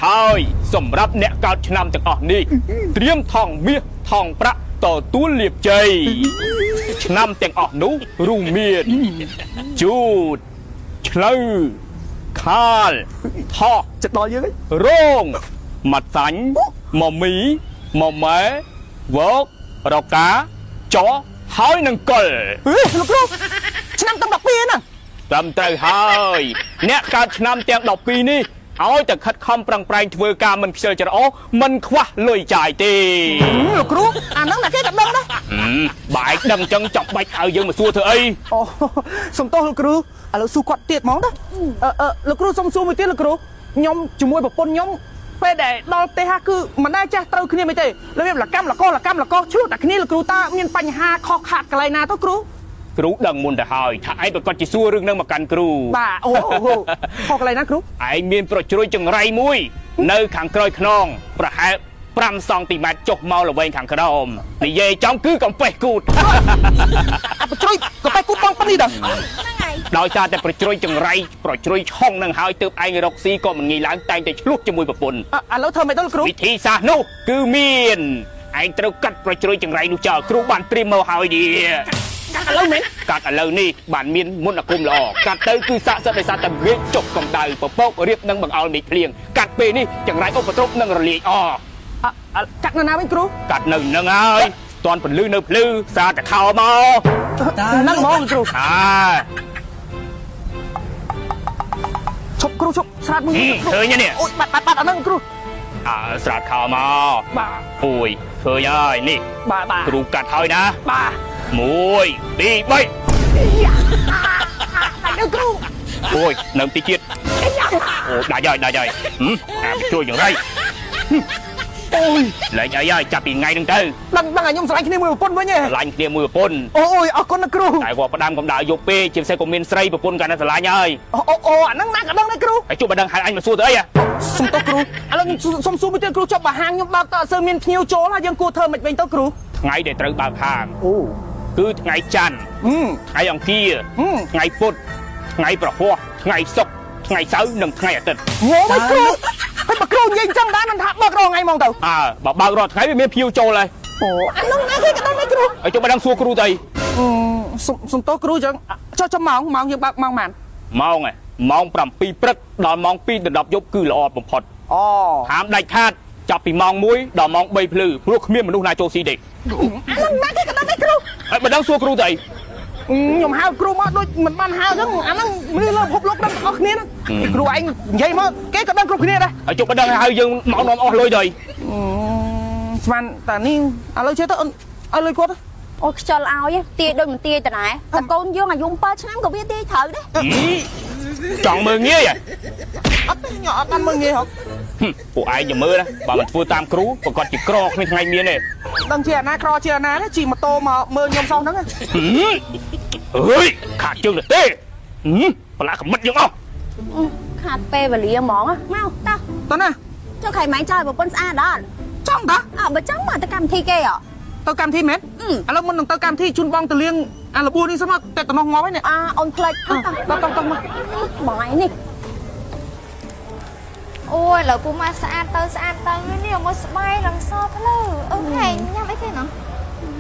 ហើយសម្រាប់អ្នកកើតឆ្នាំទាំងអស់នេះត្រៀមថងមាសថងប្រាក់ទទួលលាភជ័យឆ្នាំទាំងអស់នោះរួមមានជូតឆ្លូវខាលថោកចិត្តដល់យើងរងមាត់សាញ់មមីមម៉ែវករកាចោហើយនឹងកុលលោកគ្រូឆ្នាំតាំង12ហ្នឹងត្រឹមត្រូវហើយអ្នកកើតឆ្នាំទាំង12នេះឲ្យតែខិតខំប្រឹងប្រែងធ្វើការមិនខ្ជិលច្រអូសមិនខ្វះលុយចាយទេលោកគ្រូអាហ្នឹងតែគេតែដឹងណាបើឯងដឹងចឹងចាំបាច់ឲ្យយើងមកសួរធ្វើអីអូសុំទោសលោកគ្រូឥឡូវសួរគាត់ទៀតហ្មងណាលោកគ្រូសុំសួរមួយទៀតលោកគ្រូខ្ញុំជាមួយប្រពន្ធខ្ញុំពេលដែលដល់ផ្ទះគឺមិនដែលចេះត្រូវគ្នាមិនទេរបៀបលកម្មលកឆ្លោះតែគ្នាលោកគ្រូតើមានបញ្ហាខុសខាតកន្លែងណាទៅគ្រូគ្រូដឹងមុនទៅហើយថាឯងប្រកាសជាសួររឿងនឹងមកកាន់គ្រូបាទអូខុសកន្លែងណាគ្រូឯងមានប្រជ្រួយចង្រៃមួយនៅខាងក្រោយខ្នងប្រហែល5សង់ទីម៉ែត្រចុះមកល្វែងខាងក្រោមនិយាយចំគឺកំពេះគូតប្រជ្រួយកំពេះគូតបងប៉ុណ្នេះដល់ដោយសារតែប្រជ្រួយចង្រៃប្រជ្រួយឆុងនឹងហើយទើបឯងរកស៊ីក៏មិនងាយឡើងតែងតែឆ្លោះជាមួយប្រពន្ធឥឡូវធ្វើមិនដល់គ្រូវិធីសាស្ត្រនោះគឺមានឯងត្រូវកាត់ប្រជ្រួយចង្រៃនោះចោលគ្រូបានត្រៀមមកហើយនេះកាត់ឥឡូវមែនកាត់ឥឡូវនេះបានមានមុនអាគមល្អកាត់ទៅគឺស័ក្តិសិទ្ធិដោយសារតែវាចុកកម្ដៅពពករៀបនឹងបង្អោលមេឃភ្លៀងកាត់ពេលនេះចង្រៃឧបទ្រពនឹងរលាយកាត់នៅណាវិញគ្រូកាត់នៅនឹងហើយតន់ពលឺនៅភ្លឺសារតែខោមកហ្នឹងហ្មងគ្រូឈប់គ្រូឈប់ស្រាតមួយឃើញនេះអូយបាត់អាហ្នឹងគ្រូស្រាតខោមកបាទអូយឃើញហើយនេះបាទគ្រូកាត់ហើយណាបាទ1 2 3គ្រូអូយនៅទីទៀតអូដាច់ហើយជួយយ៉ាងไรអូយលេងអីហើយចាប់ពីថ្ងៃហ្នឹងទៅដឹងឲ្យខ្ញុំស្រឡាញ់គ្នាមួយប្រពន្ធវិញហ៎ស្រឡាញ់គ្នាមួយប្រពន្ធអូយអរគុណណាគ្រូតែគាត់ផ្ដាំកំដៅយកពេកជាពិសេសក៏មានស្រីប្រពន្ធកាន់តែស្រឡាញ់ហើយអូអាហ្នឹងណាក៏ដឹងដែរគ្រូហើយជួបបើដឹងហៅអញមកសួរទៅអីសុំទោសគ្រូឥឡូវខ្ញុំសុំសួរមួយទៀតគ្រូចុះបើហាងខ្ញុំបើកតើអត់សូវមានភ្ញៀវចូលហើយយើងគួរធ្វើមិនវិញទៅគ្រូថ្ងៃដែលត្រូវបើកហាងអូគឺថ្ងៃច័ន្ទថ្ងៃអង្គារថ្ងៃពុធថ្ងៃប្រហ័សថ្ងៃសុក្រថ្ងៃសៅរ៍និងថ្ងៃអាទិត្យងងមិនគ្រូហើយបើគ្រូនិយាយអញ្ចឹងដែរមិនថាបើករងថ្ងៃហ្មងទៅបើបើករាល់ថ្ងៃវាមានភ្ញៀវចូលហើយអូអានោះណាគេក៏ដឹងដែរគ្រូហើយចុះបើដឹងសួរគ្រូទៅសុំទោសគ្រូអញ្ចឹងចុះម៉ោងយើងបើកម៉ោងប៉ុន្មានម៉ោង7ព្រឹកដល់ម៉ោង2ដល់10យប់គឺល្អបំផុតហាមដាច់ខាតចាប់ពីម៉ោង1ដល់ម៉ោង3ភ្លឺព្រោះគ្មានមនុស្សណាចូលស៊ីទេអានោះណាគេក៏ដឹងដែរគ្រូហើយបើដឹងសួរគ្រូទៅខ្ញុំហៅគ្រូមកដូចមិនបានហៅអញ្ចឹងអាហ្នឹងមនុស្សលើភពលោកដឹងទាំងអស់គ្នាគ្រូឯងនិយាយមកគេក៏ដឹងគ្រប់គ្នាដែរហើយជុំបើដឹងហៅយើងមកនាំអស់លុយទៅស្មានតានេះឥឡូវជឿទៅឲ្យលុយគាត់អូខ្ជិលឲ្យទាយដូចមិនទាយតាណែតែកូនយើងអាយុ7ឆ្នាំក៏វាទាយត្រូវដែរចង់មើលងាយអត់ទេខ្ញុំអត់បានមើលងាយហ៎ពួកឯងอย่าមើលណាបើមិនធ្វើតាមគ្រូប្រកាសជាក្រគ្មានថ្ងៃមានទេដឹងជាអាណាក្រជាអាណាជិះម៉ូតូមកមើលខ្ញុំសោះហ្នឹងអើយខាតជើងទៅទេប្រឡាក់កំិតយើងអស់ខាតពេលវេលាហ្មងមកតោះណាចុះខៃម៉ែចោលប្រពន្ធស្អាតដល់ចង់តាបើចង់មកទៅកម្មវិធីគេទៅកម្មវិធីមែនឥឡូវមុននឹងទៅកម្មវិធីជូនបងទៅលៀងអាលបួននេះសិនមកតែតំណងងាប់ហ្នឹងអូនផ្លេចតមកបងឯនេះអូយឥឡូវពូម៉ាស្អាតទៅនេះមកស្បែកឡើងសភ្លឺហែងញ៉ាំអីគេណោះ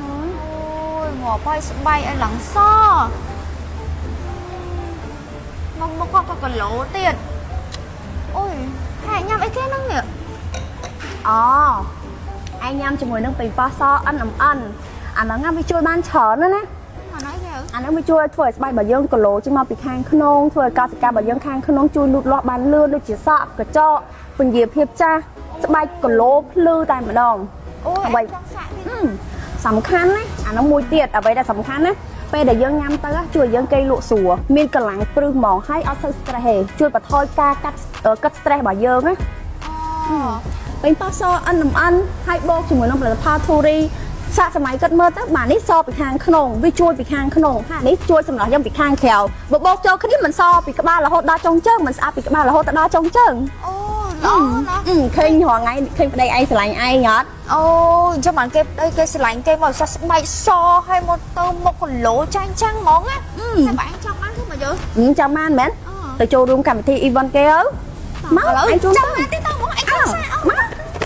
អូយងាប់ហើយស្បែកឲ្យឡើងសមកក៏គីឡូទៀតអូយហែងញ៉ាំអីគេហ្នឹងនេះឯងញ៉ាំជាមួយនឹងប៉េងប៉ោះសអាហ្នឹងវាជួយបានច្រើនណាអាហ្នឹងវាជួយធ្វើឲ្យស្បែករបស់យើងគីឡូចេញមកពីខាងក្នុងធ្វើឲ្យកោសិការបស់យើងខាងក្នុងជួយលូតលាស់បានលឿនដូចជាសក់កញ្ចក់ពន្យាភាពចាស់ស្បែកគីឡូភ្លឺតែម្ដងអ្វីសំខាន់ណាអាហ្នឹងមួយទៀតអ្វីដែលសំខាន់ណាពេលដែលយើងញ៉ាំទៅជួយយើងគេលក់ស្រួលមានកម្លាំងព្រឹសហ្មងហើយអត់សូវ stress ទេជួយបន្ថយការកាត់ stress របស់យើងណាប៉េងប៉ោះសហើយបូកជាមួយនឹងផលិតផលធូរីសាកសម័យគាត់មើលទៅបាទនេះសពីខាងក្នុងវាជួយពីខាងក្នុងហើយនេះជួយសម្រាប់យើងពីខាងក្រៅបបោកចូលគ្នាមិនសពីក្បាលរហូតដល់ចុងជើងមិនស្អាតពីក្បាលរហូតដល់ចុងជើងល្អណាស់ឃើញរាល់ថ្ងៃឃើញប្តីឯងស្រឡាញ់ឯងអត់អូចាំបានគេប្តីគេស្រឡាញ់គេមកសាស្បែកសហើយមកទៅមុខគីឡូចាញ់ហ្មងណាតែបងចង់បានគឺមកយើចង់បានមែនទៅចូលរួមកម្មវិធី event គេទៅមកឥឡូវចាំបានទេតើមក